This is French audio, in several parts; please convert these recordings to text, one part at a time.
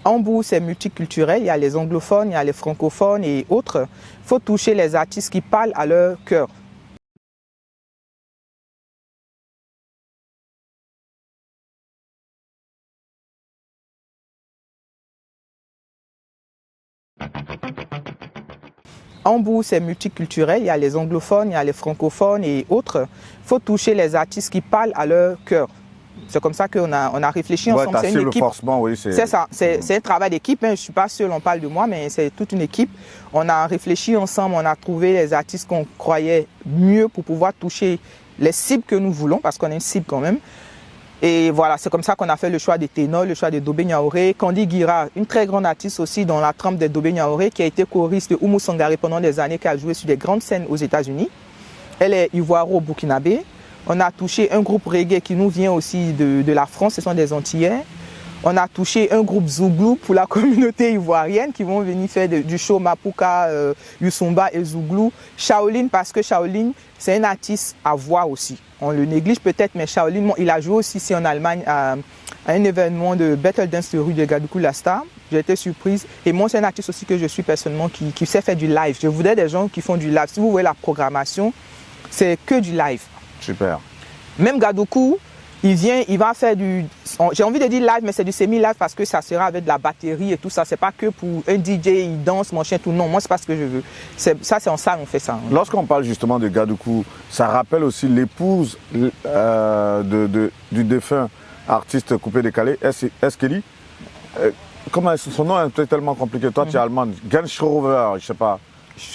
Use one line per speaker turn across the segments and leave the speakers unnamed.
Hambourg, c'est multiculturel, il y a les anglophones, il y a les francophones et autres. Il faut toucher les artistes qui parlent à leur cœur. Hambourg, c'est multiculturel, il y a les anglophones, il y a les francophones et autres. Il faut toucher les artistes qui parlent à leur cœur. C'est comme ça qu'on a réfléchi ensemble.
C'est une équipe. Oui,
c'est ça, c'est un travail d'équipe. Hein. Je ne suis pas seul, on parle de moi, mais c'est toute une équipe. On a réfléchi ensemble, on a trouvé les artistes qu'on croyait mieux pour pouvoir toucher les cibles que nous voulons, parce qu'on a une cible quand même. Et voilà, c'est comme ça qu'on a fait le choix des ténors, le choix de Dobé Niaouré. Candy Guira, une très grande artiste aussi dans la trempe de Dobé Niaouré, qui a été choriste de Oumou Sangaré pendant des années, qui a joué sur des grandes scènes aux États-Unis. Elle est ivoiro-burkinabé. On a touché un groupe reggae qui nous vient aussi de la France, ce sont des Antillais. On a touché un groupe Zouglou pour la communauté ivoirienne qui vont venir faire du show Mapuka, Yusumba et Zouglou. Shaolin, parce que Shaolin, c'est un artiste à voix aussi. On le néglige peut-être, mais Shaolin, il a joué aussi ici en Allemagne à un événement de Battle Dance de rue de Gadoukou La Star. J'ai été surprise. Et moi, c'est un artiste aussi que je suis personnellement qui sait faire du live. Je voudrais des gens qui font du live. Si vous voyez la programmation, c'est que du live.
Super.
Même Gadoukou, il va faire du... J'ai envie de dire live, mais c'est du semi-live parce que ça sera avec de la batterie et tout ça. C'est pas que pour un DJ, il danse, mon chien, tout. Non, moi, c'est pas ce que je veux. Ça, c'est en salle, on fait ça.
Lorsqu'on parle justement de Gadoukou, ça rappelle aussi l'épouse du défunt artiste coupé-décalé, Eskeli. Comment son nom est peut-être tellement compliqué. Toi, tu es allemande. Genschrover, je sais pas.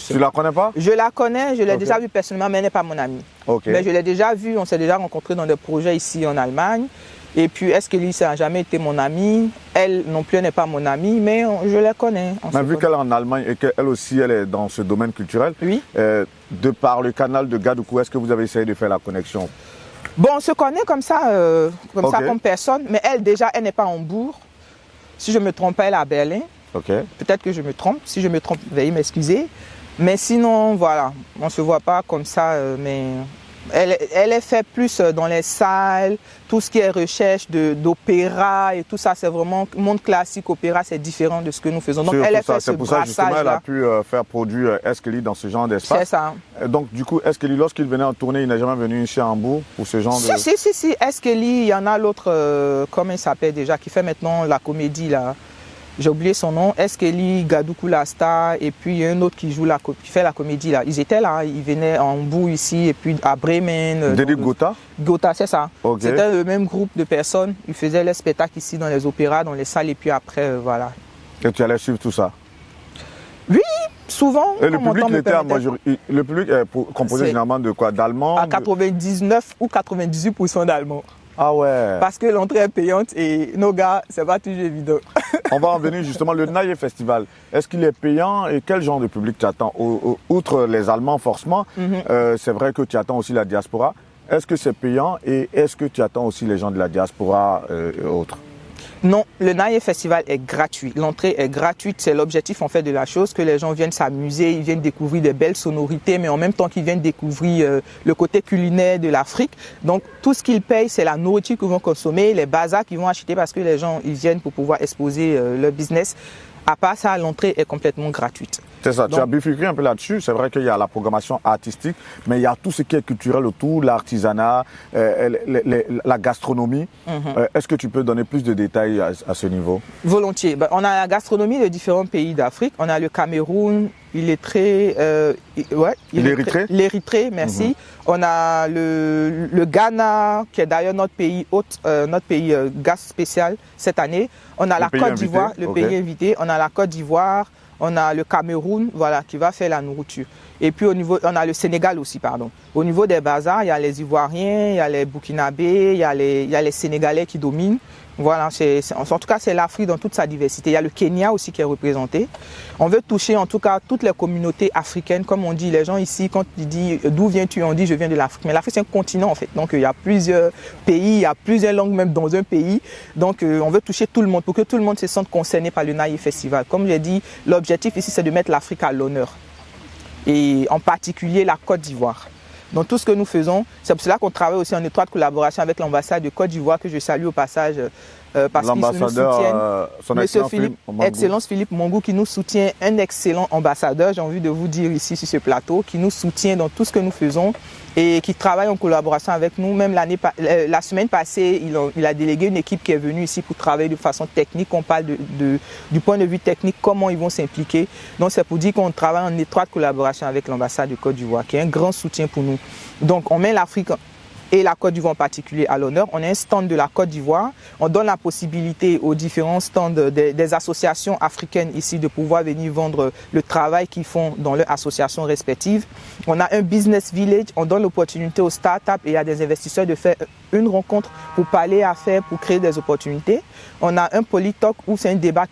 Tu la connais pas?
Je la connais, je l'ai déjà vue personnellement, mais elle n'est pas mon amie. Mais je l'ai déjà vue, on s'est déjà rencontrés dans des projets ici en Allemagne. Et puis, Eskeli, ça n'a jamais été mon amie. Elle non plus, elle n'est pas mon amie, mais je la connais.
Mais vu qu'elle est en Allemagne et qu'elle aussi, elle est dans ce domaine culturel,
oui.
De par le canal de Gadoukou, est-ce que vous avez essayé de faire la connexion?
Bon, on se connaît comme ça comme personne, mais elle, déjà, elle n'est pas à Hambourg. Si je ne me trompe pas, elle est à Berlin. Peut-être que je me trompe. Si je me trompe, veuillez m'excuser. Mais sinon, voilà, on ne se voit pas comme ça. Mais elle est faite plus dans les salles, tout ce qui est recherche d'opéra et tout ça. C'est vraiment monde classique, opéra, c'est différent de ce que nous faisons. Donc, elle est fait ce brassage-là. C'est pour ça justement elle a pu faire produire Eskeli dans ce genre d'espace.
C'est ça. Donc, du coup, Eskeli, lorsqu'il venait en tournée, il n'est jamais venu ici à Hambourg pour ce genre de...
Si. Eskeli, il y en a l'autre, comment il s'appelle déjà, qui fait maintenant la comédie là. J'ai oublié son nom, Eskeli, Gadoukou La Star, et puis il y a un autre qui fait la comédie là. Ils étaient là, ils venaient à Hambourg ici, et puis à Bremen.
Dédé Gotha?
Gotha, c'est ça. C'était le même groupe de personnes. Ils faisaient les spectacles ici dans les opéras, dans les salles, et puis après, voilà.
Et tu allais suivre tout ça?
Oui, souvent.
Et le public est composé généralement de quoi? D'Allemands?
À 99 ou 98% d'Allemands.
Ah ouais.
Parce que l'entrée est payante et nos gars, c'est pas toujours évident.
On va en venir justement, le Naïe Festival. Est-ce qu'il est payant et quel genre de public tu attends? Outre les Allemands forcément, c'est vrai que tu attends aussi la diaspora. Est-ce que c'est payant et est-ce que tu attends aussi les gens de la diaspora et autres?
Non, le Naïe Festival est gratuit. L'entrée est gratuite. C'est l'objectif en fait de la chose, que les gens viennent s'amuser, ils viennent découvrir des belles sonorités, mais en même temps qu'ils viennent découvrir le côté culinaire de l'Afrique. Donc tout ce qu'ils payent, c'est la nourriture qu'ils vont consommer, les bazars qu'ils vont acheter parce que les gens ils viennent pour pouvoir exposer leur business. À part ça, l'entrée est complètement gratuite.
C'est ça, tu as bifurqué un peu là-dessus. C'est vrai qu'il y a la programmation artistique, mais il y a tout ce qui est culturel autour, l'artisanat, la gastronomie. Est-ce que tu peux donner plus de détails à ce niveau?
Volontiers. On a la gastronomie de différents pays d'Afrique. On a le Cameroun, l'Érythrée, merci. On a le Ghana, qui est d'ailleurs notre pays gaz spécial cette année. On a la Côte d'Ivoire, le pays invité. On a la Côte d'Ivoire. On a le Cameroun, voilà, qui va faire la nourriture. Et puis on a le Sénégal aussi, pardon. Au niveau des bazars, il y a les Ivoiriens, il y a les Burkinabés, il y a les Sénégalais qui dominent. Voilà, en tout cas, c'est l'Afrique dans toute sa diversité. Il y a le Kenya aussi qui est représenté. On veut toucher en tout cas toutes les communautés africaines. Comme on dit, les gens ici, quand ils disent d'où viens-tu, on dit je viens de l'Afrique. Mais l'Afrique, c'est un continent en fait. Donc il y a plusieurs pays, il y a plusieurs langues même dans un pays. Donc on veut toucher tout le monde pour que tout le monde se sente concerné par le Naïe Festival. Comme j'ai dit, l'objectif ici, c'est de mettre l'Afrique à l'honneur. Et en particulier la Côte d'Ivoire. Dans tout ce que nous faisons, c'est pour cela qu'on travaille aussi en étroite collaboration avec l'ambassade de Côte d'Ivoire, que je salue au passage parce qu'ils nous soutiennent.
Son
Excellence Philippe Mongou qui nous soutient, un excellent ambassadeur, j'ai envie de vous dire ici sur ce plateau, qui nous soutient dans tout ce que nous faisons et qui travaille en collaboration avec nous. Même la semaine passée, il a délégué une équipe qui est venue ici pour travailler de façon technique. On parle du point de vue technique, comment ils vont s'impliquer. Donc c'est pour dire qu'on travaille en étroite collaboration avec l'ambassade de Côte d'Ivoire, qui est un grand soutien pour nous. Donc on met l'Afrique et la Côte d'Ivoire en particulier à l'honneur. On a un stand de la Côte d'Ivoire. On donne la possibilité aux différents stands des associations africaines ici de pouvoir venir vendre le travail qu'ils font dans leurs associations respectives. On a un business village. On donne l'opportunité aux startups et à des investisseurs de faire une rencontre pour parler affaires, pour créer des opportunités. On a un Politalk où c'est un débat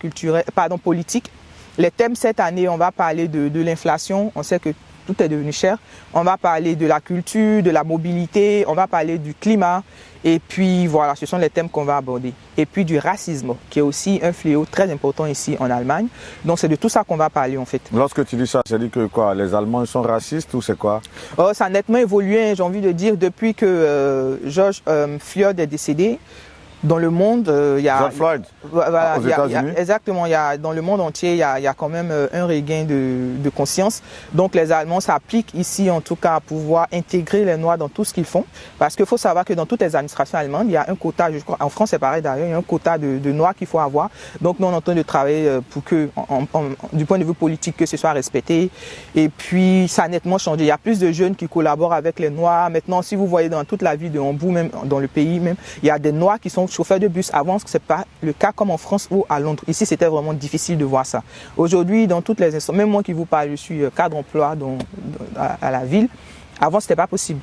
politique. Les thèmes cette année, on va parler de l'inflation. On sait que tout est devenu cher. On va parler de la culture, de la mobilité, on va parler du climat. Et puis voilà, ce sont les thèmes qu'on va aborder. Et puis du racisme, qui est aussi un fléau très important ici en Allemagne. Donc c'est de tout ça qu'on va parler en fait.
Lorsque tu dis ça, ça dit que quoi, les Allemands sont racistes ou c'est quoi?
Oh, ça a nettement évolué, j'ai envie de dire, depuis que George Floyd est décédé. Dans le monde, il y a...
George Floyd,
voilà,
aux États-Unis.
Exactement, dans le monde entier, il y a quand même un regain de conscience. Donc les Allemands s'appliquent ici, en tout cas, à pouvoir intégrer les Noirs dans tout ce qu'ils font. Parce qu'il faut savoir que dans toutes les administrations allemandes, il y a un quota, je crois, en France c'est pareil d'ailleurs, il y a un quota de Noirs qu'il faut avoir. Donc nous, on est en train de travailler pour que, du point de vue politique, que ce soit respecté. Et puis, ça a nettement changé. Il y a plus de jeunes qui collaborent avec les Noirs. Maintenant, si vous voyez dans toute la ville de Hambourg, même dans le pays même, il y a des Noirs qui sont chauffeurs de bus. Avant, ce n'est pas le cas comme en France ou à Londres. Ici, c'était vraiment difficile de voir ça. Aujourd'hui, dans toutes les instances, même moi qui vous parle, je suis cadre emploi à la ville. Avant, ce n'était pas possible.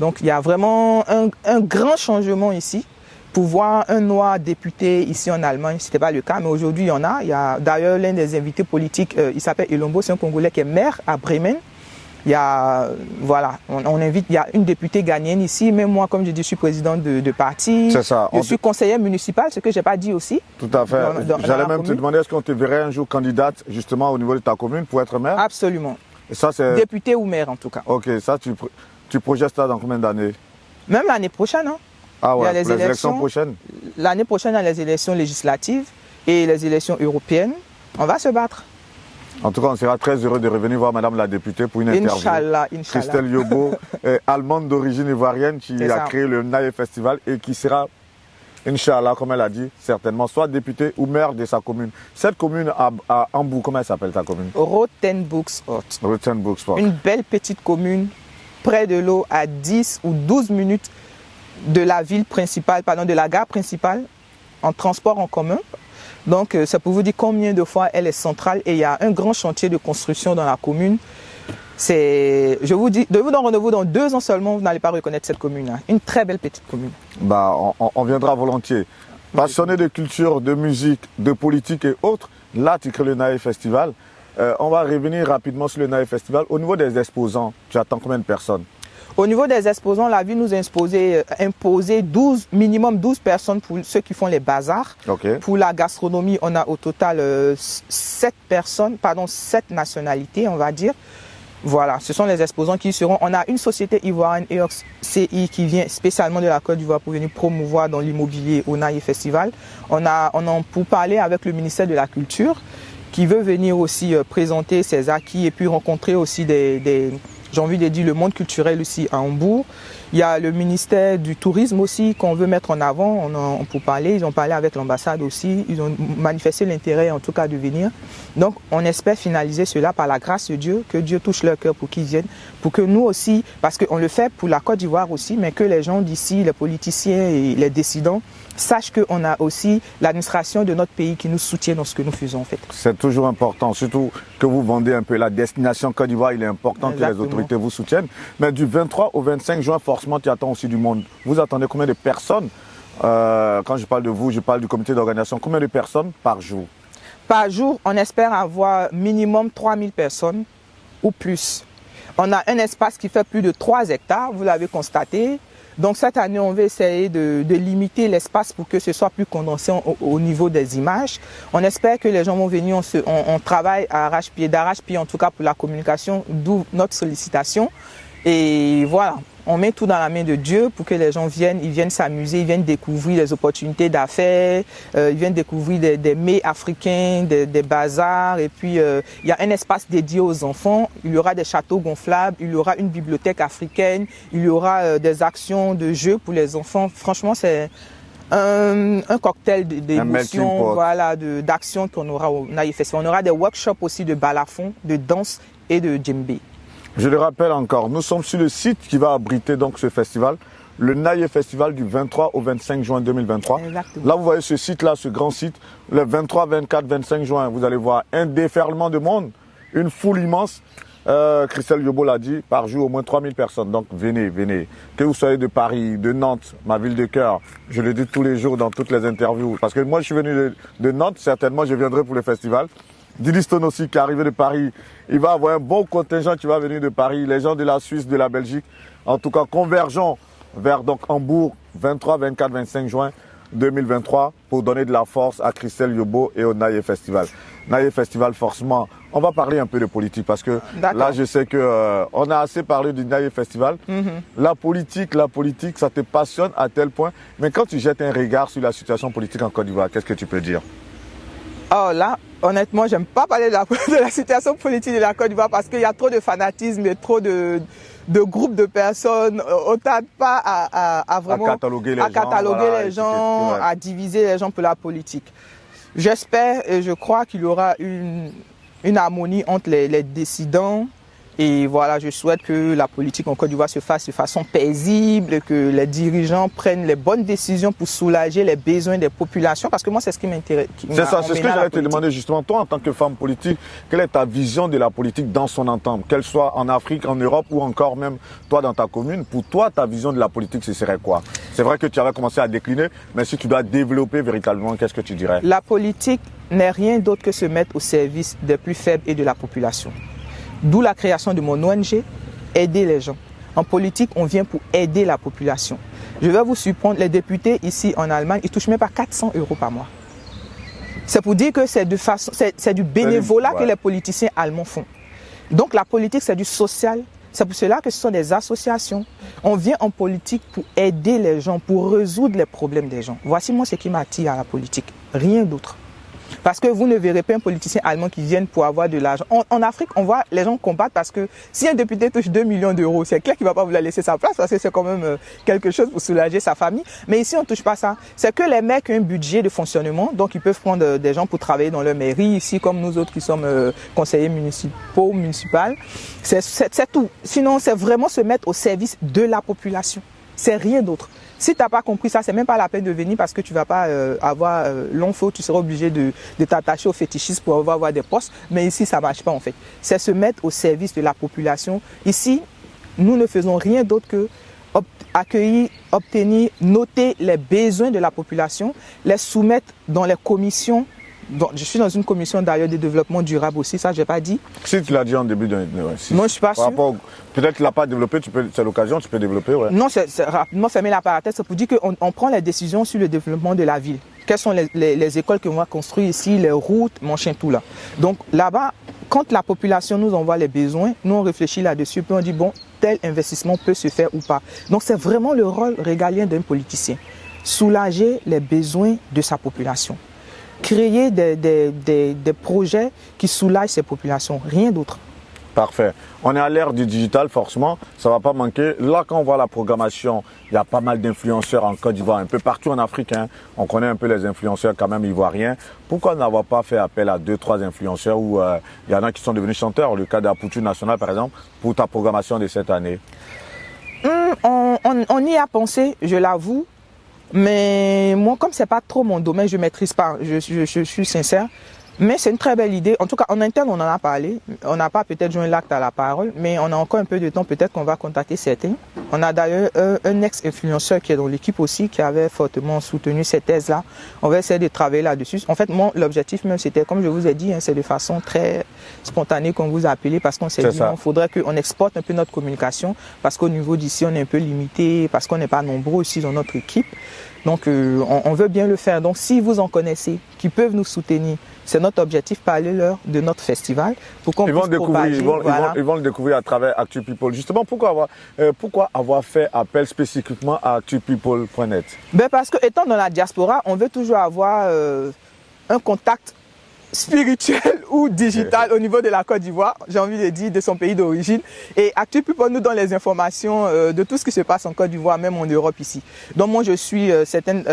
Donc, il y a vraiment un grand changement ici. Pour voir un Noir député ici en Allemagne, ce n'était pas le cas, mais aujourd'hui, il y en a. Il y a d'ailleurs l'un des invités politiques, il s'appelle Elombo, c'est un Congolais qui est maire à Bremen. Il y a, voilà, on invite, il y a une députée ghanéenne ici, même moi, comme je dis, je suis présidente de parti.
C'est ça.
Je suis conseillère municipale, ce que je n'ai pas dit aussi.
Tout à fait. J'allais même te demander, est-ce qu'on te verrait un jour candidate justement au niveau de ta commune pour être maire?
Absolument.
Et ça, c'est...
Député ou maire en tout cas.
Ok, ça, tu projettes ça dans combien d'années?
Même l'année prochaine, hein.
Ah ouais, pour les élections prochaines?
L'année prochaine, il y a les élections législatives et les élections européennes. On va se battre.
En tout cas, on sera très heureux de revenir voir Madame la députée pour une interview.
Inch'Allah.
Christelle Yobo, allemande d'origine ivoirienne, qui a créé le Naïe Festival et qui sera, Inch'Allah, comme elle a dit, certainement, soit députée ou maire de sa commune. Cette commune à Hambourg, comment elle s'appelle ta commune?
Rothenburgsort.
Rothenburgsort.
Une belle petite commune, près de l'eau, à 10 ou 12 minutes de la ville principale, pardon, de la gare principale, en transport en commun. Donc, ça peut vous dire combien de fois elle est centrale et il y a un grand chantier de construction dans la commune. Je vous dis, de vous donner rendez-vous dans 2 ans seulement, vous n'allez pas reconnaître cette commune-là. Une très belle petite commune.
Bah, on viendra volontiers. Passionné de culture, de musique, de politique et autres, là, tu crées le Naïe Festival. On va revenir rapidement sur le Naïe Festival. Au niveau des exposants, tu attends combien de personnes?
Au niveau des exposants, la ville nous a imposé 12, minimum 12 personnes pour ceux qui font les bazars.
Okay.
Pour la gastronomie, on a au total 7 nationalités, on va dire. Voilà, ce sont les exposants qui seront. On a une société ivoirienne, EOX CI, qui vient spécialement de la Côte d'Ivoire pour venir promouvoir dans l'immobilier au Naïe Festival. On a pour parler avec le ministère de la Culture, qui veut venir aussi présenter ses acquis et puis rencontrer aussi j'ai envie de dire le monde culturel aussi à Hambourg. Il y a le ministère du Tourisme aussi qu'on veut mettre en avant pour parler. Ils ont parlé avec l'ambassade aussi. Ils ont manifesté l'intérêt en tout cas de venir. Donc on espère finaliser cela par la grâce de Dieu, que Dieu touche leur cœur pour qu'ils viennent. Pour que nous aussi, parce qu'on le fait pour la Côte d'Ivoire aussi, mais que les gens d'ici, les politiciens et les décidants, sachent qu'on a aussi l'administration de notre pays qui nous soutient dans ce que nous faisons en fait.
C'est toujours important, surtout que vous vendez un peu la destination Côte d'Ivoire. Il est important que les autorités vous soutiennent. Mais du 23 au 25 juin, forcément, tu attends aussi du monde. Vous attendez combien de personnes? Quand je parle de vous, je parle du comité d'organisation. Combien de personnes par jour?
Par jour, on espère avoir minimum 3000 personnes ou plus. On a un espace qui fait plus de 3 hectares, vous l'avez constaté. Donc cette année, on va essayer de limiter l'espace pour que ce soit plus condensé au niveau des images. On espère que les gens vont venir, on travaille d'arrache-pied en tout cas pour la communication, d'où notre sollicitation. Et voilà, on met tout dans la main de Dieu pour que les gens ils viennent s'amuser, ils viennent découvrir les opportunités d'affaires, ils viennent découvrir des mets africains, des bazars, et puis il y a un espace dédié aux enfants, il y aura des châteaux gonflables, il y aura une bibliothèque africaine, il y aura des actions de jeux pour les enfants. Franchement, c'est un cocktail d'émotions, voilà, d'actions qu'on aura au Naïe Festival. On aura des workshops aussi de balafon, de danse et de djembé.
Je le rappelle encore, nous sommes sur le site qui va abriter donc ce festival, le Naïe Festival du 23 au 25 juin 2023.
Exactement.
Là, vous voyez ce site-là, ce grand site, le 23, 24, 25 juin, vous allez voir un déferlement de monde, une foule immense. Christelle Yobo l'a dit, par jour au moins 3000 personnes. Donc venez, venez. Que vous soyez de Paris, de Nantes, ma ville de cœur, je le dis tous les jours dans toutes les interviews. Parce que moi je suis venu de Nantes, certainement je viendrai pour le festival. Didi Stone aussi qui est arrivé de Paris, il va avoir un bon contingent qui va venir de Paris, les gens de la Suisse, de la Belgique. En tout cas, convergeons vers donc Hambourg, 23, 24, 25 juin 2023 pour donner de la force à Christelle Yobo et au Naïe Festival. Naïe Festival, forcément, on va parler un peu de politique parce que là, je sais que on a assez parlé du Naïe Festival. La politique, ça te passionne à tel point. Mais quand tu jettes un regard sur la situation politique en Côte d'Ivoire, qu'est-ce que tu peux dire?
Oh là, honnêtement, j'aime pas parler de la situation politique de la Côte d'Ivoire parce qu'il y a trop de fanatisme et trop de groupes de personnes. On ne tarde pas à vraiment
cataloguer les
gens, à diviser les gens pour la politique. J'espère et je crois qu'il y aura une harmonie entre les décidants. Et voilà, je souhaite que la politique en Côte d'Ivoire se fasse de façon paisible, que les dirigeants prennent les bonnes décisions pour soulager les besoins des populations, parce que moi, c'est ce qui m'intéresse.
C'est ça, c'est ce que j'allais te demander justement. Toi, en tant que femme politique, quelle est ta vision de la politique dans son ensemble, qu'elle soit en Afrique, en Europe ou encore même toi dans ta commune? Pour toi, ta vision de la politique, ce serait quoi? C'est vrai que tu avais commencé à décliner, mais si tu dois développer véritablement, qu'est-ce que tu dirais?
La politique n'est rien d'autre que se mettre au service des plus faibles et de la population. D'où la création de mon ONG, aider les gens. En politique, on vient pour aider la population. Je vais vous surprendre, les députés ici en Allemagne, ils touchent même pas 400 € par mois. C'est pour dire que c'est du bénévolat que les politiciens allemands font. Donc la politique, c'est du social. C'est pour cela que ce sont des associations. On vient en politique pour aider les gens, pour résoudre les problèmes des gens. Voici moi ce qui m'attire à la politique. Rien d'autre. Parce que vous ne verrez pas un politicien allemand qui vienne pour avoir de l'argent. En Afrique, on voit les gens combattre parce que si un député touche 2 millions d'euros, c'est clair qu'il ne va pas vouloir laisser sa place parce que c'est quand même quelque chose pour soulager sa famille. Mais ici, on ne touche pas ça. C'est que les mecs ont un budget de fonctionnement, donc ils peuvent prendre des gens pour travailler dans leur mairie, ici comme nous autres qui sommes conseillers municipaux. C'est tout. Sinon, c'est vraiment se mettre au service de la population. C'est rien d'autre. Si tu n'as pas compris ça, c'est même pas la peine de venir parce que tu ne vas pas avoir long feu, tu seras obligé de t'attacher au fétichisme pour avoir des postes. Mais ici, ça ne marche pas en fait. C'est se mettre au service de la population. Ici, nous ne faisons rien d'autre que accueillir, obtenir, noter les besoins de la population, les soumettre dans les commissions. Donc, je suis dans une commission d'ailleurs de développement durable aussi, ça je n'ai pas dit.
Si tu l'as dit en début de... Ouais, si.
Non, je ne suis pas sûr.
Peut-être que tu ne l'as pas développé, c'est l'occasion, tu peux développer. Ouais.
Non, c'est rapidement fermer la parenthèse, c'est pour dire qu'on prend les décisions sur le développement de la ville. Quelles sont les écoles qu'on va construire ici, les routes, machin, tout là. Donc là-bas, quand la population nous envoie les besoins, nous on réfléchit là-dessus, puis on dit bon, tel investissement peut se faire ou pas. Donc c'est vraiment le rôle régalien d'un politicien. Soulager les besoins de sa population. Créer des projets qui soulagent ces populations, rien d'autre.
Parfait. On est à l'ère du digital, forcément, ça ne va pas manquer. Là, quand on voit la programmation, il y a pas mal d'influenceurs en Côte d'Ivoire, un peu partout en Afrique. Hein. On connaît un peu les influenceurs quand même ivoiriens. Pourquoi n'avoir pas fait appel à 2-3 influenceurs où il y en a qui sont devenus chanteurs, le cas d'Apoutu National par exemple, pour ta programmation de cette année?
On y a pensé, je l'avoue. Mais moi, comme c'est pas trop mon domaine, je maîtrise pas, je suis sincère. Mais c'est une très belle idée. En tout cas, en interne, on en a parlé. On n'a pas peut-être joint l'acte à la parole, mais on a encore un peu de temps. Peut-être qu'on va contacter certains. On a d'ailleurs un ex-influenceur qui est dans l'équipe aussi, qui avait fortement soutenu cette thèse-là. On va essayer de travailler là-dessus. En fait, moi, l'objectif même, c'était, comme je vous ai dit, hein, c'est de façon très spontanée qu'on vous a appelé parce qu'on s'est dit, il faudrait qu'on exporte un peu notre communication parce qu'au niveau d'ici, on est un peu limité, parce qu'on n'est pas nombreux ici dans notre équipe. Donc, on veut bien le faire. Donc, si vous en connaissez, qui peuvent nous soutenir, C'est notre objectif, parler-leur de notre festival pour qu'on puisse propager.
Ils vont le découvrir à travers Actu People. Justement, pourquoi avoir fait appel spécifiquement à actupeople.net?
Ben parce que étant dans la diaspora, on veut toujours avoir un contact spirituel ou digital au niveau de la Côte d'Ivoire, j'ai envie de dire, de son pays d'origine. Et Actu People nous donne les informations de tout ce qui se passe en Côte d'Ivoire, même en Europe ici. Donc moi je suis certaines,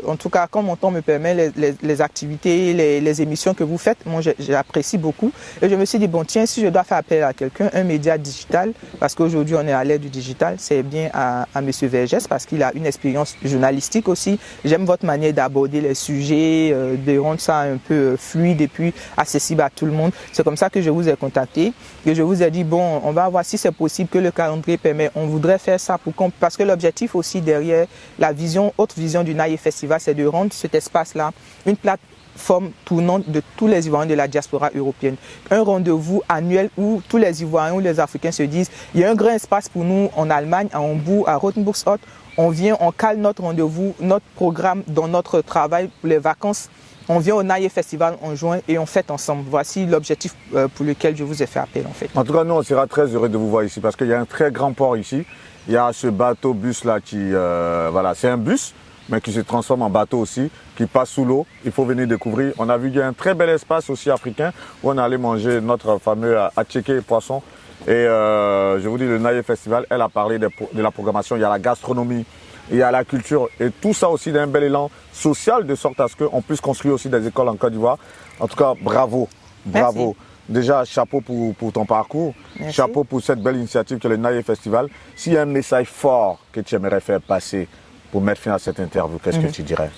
en tout cas quand mon temps me permet, les activités, les émissions que vous faites, moi j'apprécie beaucoup. Et je me suis dit, bon tiens, si je dois faire appel à quelqu'un, un média digital, parce qu'aujourd'hui on est à l'ère du digital, c'est bien à M. Vergès parce qu'il a une expérience journalistique aussi. J'aime votre manière d'aborder les sujets, de rendre ça un peu fluide et puis accessible à tout le monde. C'est comme ça que je vous ai contacté et je vous ai dit, bon, on va voir si c'est possible que le calendrier permet. On voudrait faire ça parce que l'objectif aussi derrière la autre vision du Naïe Festival, c'est de rendre cet espace-là une plateforme tournante de tous les Ivoiriens de la diaspora européenne. Un rendez-vous annuel où tous les Ivoiriens ou les Africains se disent, il y a un grand espace pour nous en Allemagne, à Hambourg, à Rotenburgsort. On vient, on cale notre rendez-vous, notre programme dans notre travail pour les vacances. On vient au Naïe Festival en juin et on fête ensemble. Voici l'objectif pour lequel je vous ai fait appel en fait.
En tout cas, nous, on sera très heureux de vous voir ici parce qu'il y a un très grand port ici. Il y a ce bateau-bus là qui, voilà, c'est un bus, mais qui se transforme en bateau aussi, qui passe sous l'eau. Il faut venir découvrir. On a vu qu'il y a un très bel espace aussi africain où on allait manger notre fameux attiéké et poisson. Et je vous dis, le Naïe Festival, elle a parlé de la programmation. Il y a la gastronomie. Il y a la culture et tout ça aussi d'un bel élan social de sorte à ce qu'on puisse construire aussi des écoles en Côte d'Ivoire. En tout cas, bravo, bravo. Merci. Déjà, chapeau pour ton parcours, merci. Chapeau pour cette belle initiative que le Naïe Festival. S'il y a un message fort que tu aimerais faire passer pour mettre fin à cette interview, qu'est-ce que tu dirais?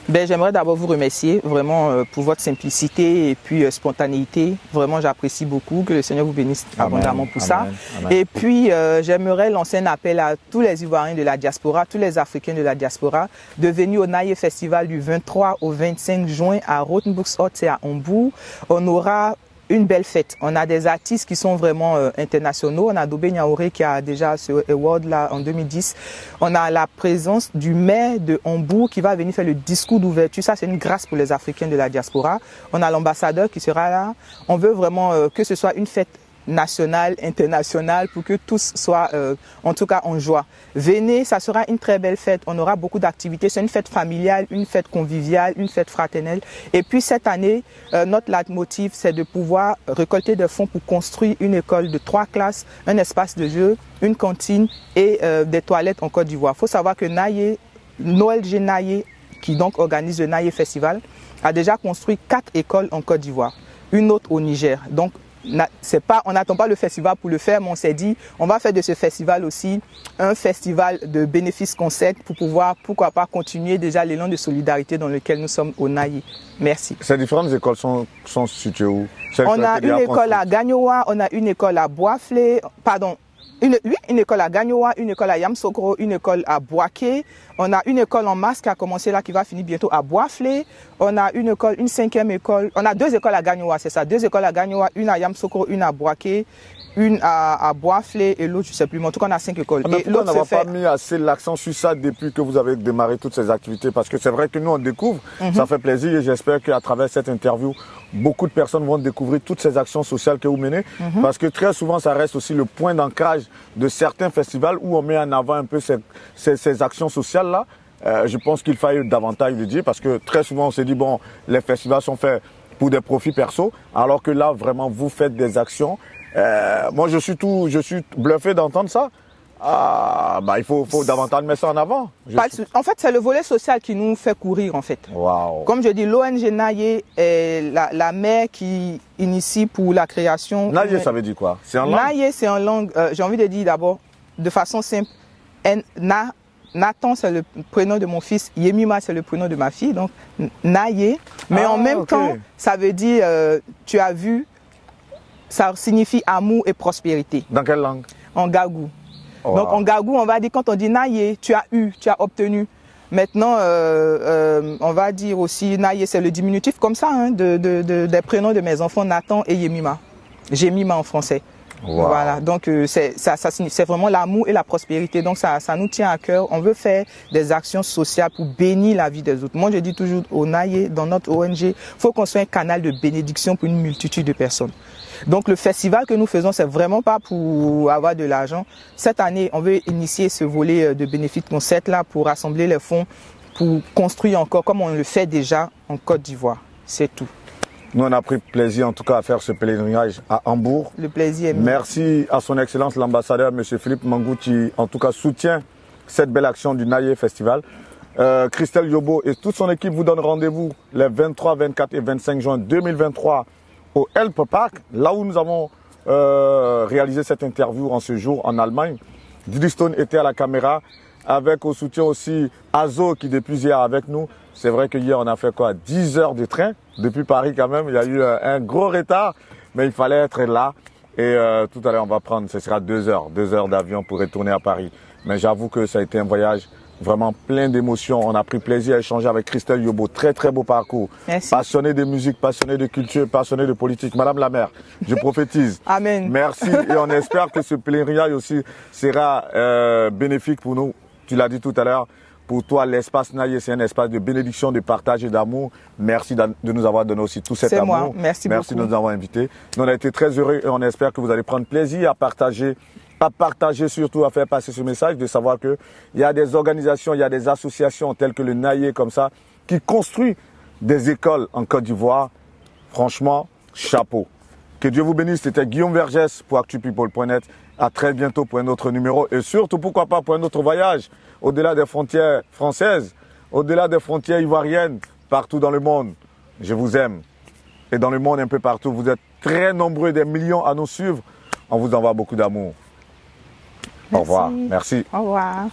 Ben, j'aimerais d'abord vous remercier vraiment pour votre simplicité et puis spontanéité. Vraiment, j'apprécie beaucoup. Que le Seigneur vous bénisse abondamment pour ça. Amen. Et puis, j'aimerais lancer un appel à tous les Ivoiriens de la diaspora, tous les Africains de la diaspora, de venir au Naïe Festival du 23 au 25 juin à Rotenburgsort et à Hambourg. On aura une belle fête. On a des artistes qui sont vraiment internationaux. On a Dobé Niaouré qui a déjà ce award là en 2010. On a la présence du maire de Hambourg qui va venir faire le discours d'ouverture. Ça, c'est une grâce pour les Africains de la diaspora. On a l'ambassadeur qui sera là. On veut vraiment que ce soit une fête nationale, internationale, pour que tous soient en tout cas en joie. Venez, ça sera une très belle fête. On aura beaucoup d'activités. C'est une fête familiale, une fête conviviale, une fête fraternelle. Et puis cette année, notre leitmotiv, c'est de pouvoir récolter des fonds pour construire une école de 3 classes, un espace de jeu, une cantine et des toilettes en Côte d'Ivoire. Il faut savoir que Noël Naïe, qui donc organise le Naïe Festival, a déjà construit 4 écoles en Côte d'Ivoire, une autre au Niger. Donc on n'attend pas le festival pour le faire, mais on s'est dit, on va faire de ce festival aussi un festival de bénéfices concept pour pouvoir, pourquoi pas, continuer déjà l'élan de solidarité dans lequel nous sommes au Naïe. Merci.
Ces différentes écoles sont situées où?
On a une école à Gagnoa, on a une école à Boisflé, pardon, une école à Gagnoa, une école à Yamsokro, une école à Boaké. On a une école en masse qui a commencé là, qui va finir bientôt à Boisflé. On a une école, une 5e école. On a 2 écoles à Gagnoa, c'est ça. 2 écoles à Gagnoa, une à Yamsokro, une à Boaké, une à Boisflé et l'autre, je ne sais plus. Mais en tout cas, on a 5 écoles.
Mais pourquoi on n'a pas mis assez l'accent sur ça depuis que vous avez démarré toutes ces activités? Parce que c'est vrai que nous, on découvre, ça fait plaisir et j'espère qu'à travers cette interview, beaucoup de personnes vont découvrir toutes ces actions sociales que vous menez. Parce que très souvent, ça reste aussi le point d'ancrage de certains festivals où on met en avant un peu ces actions sociales-là. Je pense qu'il faille davantage le dire parce que très souvent, on se dit, bon, les festivals sont faits pour des profits perso, alors que là, vraiment, vous faites des actions. Moi, je suis bluffé d'entendre ça. Il faut davantage mettre ça en avant.
En fait, c'est le volet social qui nous fait courir, en fait.
Wow.
Comme je dis, l'ONG Naïe est la mère qui initie pour la création.
Naïe, ça veut dire quoi? C'est en langue?
Naïe, c'est en langue, j'ai envie de dire d'abord, de façon simple, Nathan, c'est le prénom de mon fils, Yemima, c'est le prénom de ma fille, donc Naïe. Mais en même temps, ça veut dire, tu as vu, ça signifie amour et prospérité.
Dans quelle langue?
En Gagou.
Wow.
Donc en Gagou, on va dire, quand on dit Naïe, tu as eu, tu as obtenu. Maintenant, on va dire aussi, Naïe, c'est le diminutif comme ça, hein, des prénoms de mes enfants, Nathan et Yemima. Jemima en français.
Wow.
Voilà, donc c'est vraiment l'amour et la prospérité. Donc ça nous tient à cœur. On veut faire des actions sociales pour bénir la vie des autres. Moi, je dis toujours au Naye, dans notre ONG, faut qu'on soit un canal de bénédiction pour une multitude de personnes. Donc le festival que nous faisons, c'est vraiment pas pour avoir de l'argent. Cette année, on veut initier ce volet de bénéfice concept là pour rassembler les fonds pour construire encore comme on le fait déjà en Côte d'Ivoire. C'est tout.
Nous, on a pris plaisir en tout cas à faire ce pèlerinage à Hambourg.
Le plaisir est mien.
Merci à son Excellence l'ambassadeur, M. Philippe Mangou, qui en tout cas soutient cette belle action du Naye Festival. Christelle Yobo et toute son équipe vous donnent rendez-vous les 23, 24 et 25 juin 2023 au Help Park, là où nous avons réalisé cette interview en ce jour en Allemagne. Didi Stone était à la caméra, avec au soutien aussi Azo qui depuis hier avec nous. C'est vrai que hier on a fait quoi, 10 heures de train depuis Paris quand même. Il y a eu un gros retard, mais il fallait être là. Et tout à l'heure on va prendre, ce sera 2 heures d'avion pour retourner à Paris. Mais j'avoue que ça a été un voyage vraiment plein d'émotions. On a pris plaisir à échanger avec Christelle Yobo. Très très beau parcours.
Merci.
Passionné de musique, passionné de culture, passionné de politique. Madame la maire, je prophétise.
Amen.
Merci et on espère que ce pèlerinage aussi sera bénéfique pour nous. Tu l'as dit tout à l'heure. Pour toi, l'espace Naye, c'est un espace de bénédiction, de partage et d'amour. Merci de nous avoir donné aussi tout cet amour.
C'est moi. Merci beaucoup.
De nous avoir invités. Nous, on a été très heureux et on espère que vous allez prendre plaisir à partager surtout, à faire passer ce message, de savoir qu'il y a des organisations, il y a des associations telles que le Naye comme ça, qui construisent des écoles en Côte d'Ivoire. Franchement, chapeau. Que Dieu vous bénisse. C'était Guillaume Vergès pour actupeople.net. À très bientôt pour un autre numéro et surtout, pourquoi pas, pour un autre voyage au-delà des frontières françaises, au-delà des frontières ivoiriennes, partout dans le monde. Je vous aime. Et dans le monde, un peu partout, vous êtes très nombreux, des millions à nous suivre. On vous envoie beaucoup d'amour. Au revoir. Merci.
Au revoir.